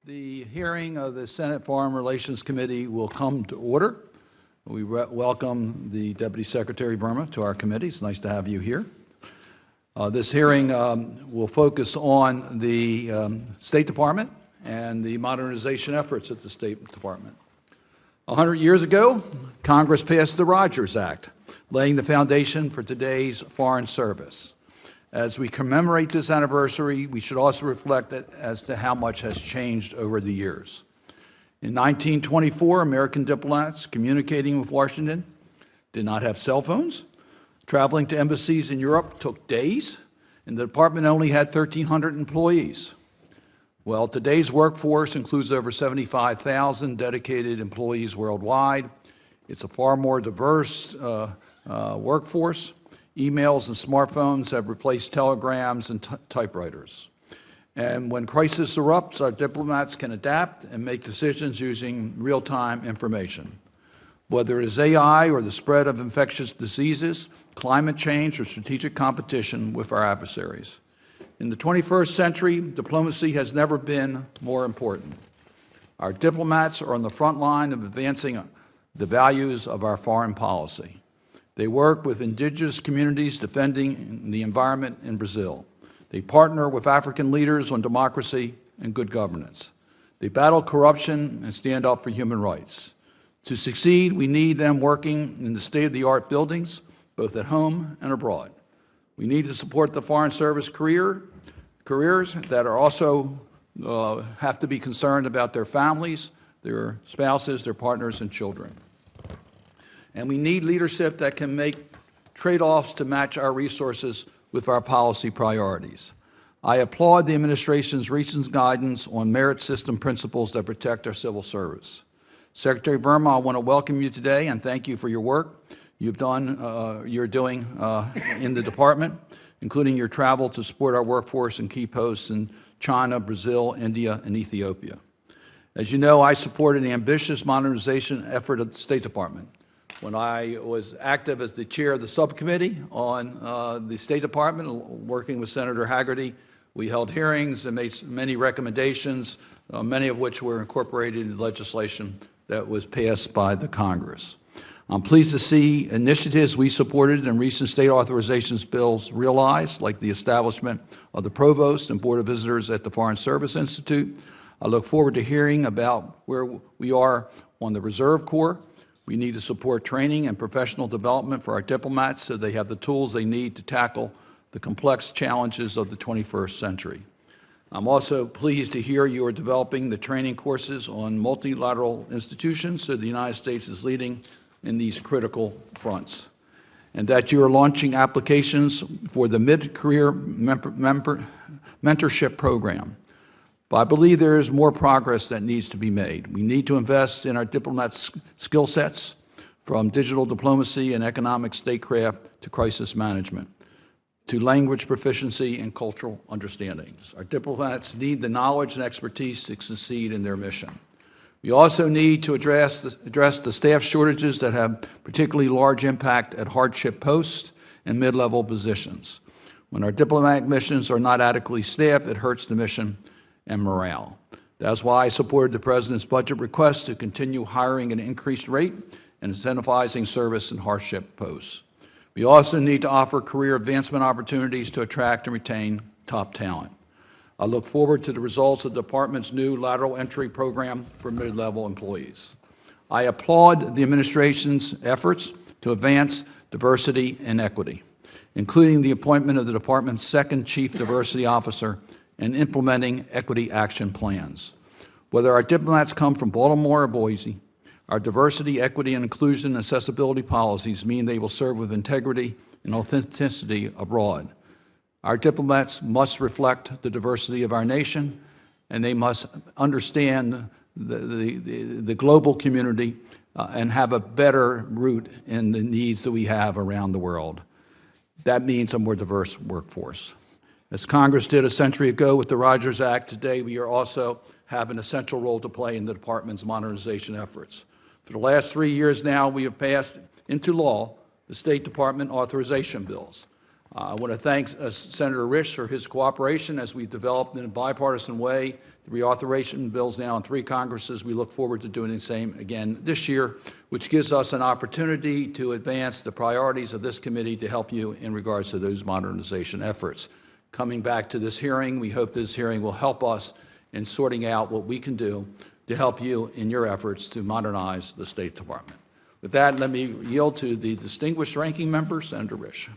The hearing of the Senate Foreign Relations Committee will come to order. We welcome the Deputy Secretary Verma to our committee. It's nice to have you here. This hearing will focus on the State Department and the modernization efforts at the State Department. 100 years ago, Congress passed the Rogers Act, laying the foundation for today's foreign service. As we commemorate this anniversary, we should also reflect as to how much has changed over the years. In 1924, American diplomats communicating with Washington did not have cell phones. Traveling to embassies in Europe took days, and the department only had 1,300 employees. Well, today's workforce includes over 75,000 dedicated employees worldwide. It's a far more diverse workforce. Emails and smartphones have replaced telegrams and typewriters. And when crisis erupts, our diplomats can adapt and make decisions using real-time information. Whether it is AI or the spread of infectious diseases, climate change, or strategic competition with our adversaries. In the 21st century, diplomacy has never been more important. Our diplomats are on the front line of advancing the values of our foreign policy. They work with indigenous communities defending the environment in Brazil. They partner with African leaders on democracy and good governance. They battle corruption and stand up for human rights. To succeed, we need them working in the state-of-the-art buildings, both at home and abroad. We need to support the Foreign Service careers that are also have to be concerned about their families, their spouses, their partners, and children. And we need leadership that can make trade-offs to match our resources with our policy priorities. I applaud the administration's recent guidance on merit system principles that protect our civil service. Secretary Verma, I want to welcome you today and thank you for your work you're doing in the department, including your travel to support our workforce in key posts in China, Brazil, India, and Ethiopia. As you know, I supported an ambitious modernization effort at the State Department. When I was active as the chair of the subcommittee on the State Department, working with Senator Hagerty, we held hearings and made many recommendations, many of which were incorporated in legislation that was passed by the Congress. I'm pleased to see initiatives we supported in recent state authorizations bills realized, like the establishment of the Provost and Board of Visitors at the Foreign Service Institute. I look forward to hearing about where we are on the Reserve Corps. We need to support training and professional development for our diplomats so they have the tools they need to tackle the complex challenges of the 21st century. I'm also pleased to hear you are developing the training courses on multilateral institutions so the United States is leading in these critical fronts, and that you are launching applications for the mid-career mentorship program. But I believe there is more progress that needs to be made. We need to invest in our diplomats' skill sets, from digital diplomacy and economic statecraft to crisis management, to language proficiency and cultural understandings. Our diplomats need the knowledge and expertise to succeed in their mission. We also need to address the staff shortages that have particularly large impact at hardship posts and mid-level positions. When our diplomatic missions are not adequately staffed, it hurts the mission and morale. That's why I supported the President's budget request to continue hiring at an increased rate and incentivizing service in hardship posts. We also need to offer career advancement opportunities to attract and retain top talent. I look forward to the results of the Department's new lateral entry program for mid-level employees. I applaud the administration's efforts to advance diversity and equity, including the appointment of the Department's second Chief Diversity Officer and implementing equity action plans. Whether our diplomats come from Baltimore or Boise, our diversity, equity, and inclusion and accessibility policies mean they will serve with integrity and authenticity abroad. Our diplomats must reflect the diversity of our nation, and they must understand the global community and have a better root in the needs that we have around the world. That means a more diverse workforce. As Congress did a century ago with the Rogers Act, today we are also have an essential role to play in the Department's modernization efforts. For the last 3 years now, we have passed into law the State Department authorization bills. I want to thank Senator Risch for his cooperation as we've developed in a bipartisan way the reauthorization bills now in 3 Congresses. We look forward to doing the same again this year, which gives us an opportunity to advance the priorities of this committee to help you in regards to those modernization efforts. Coming back to this hearing, we hope this hearing will help us in sorting out what we can do to help you in your efforts to modernize the State Department. With that, let me yield to the distinguished ranking member, Senator Risch.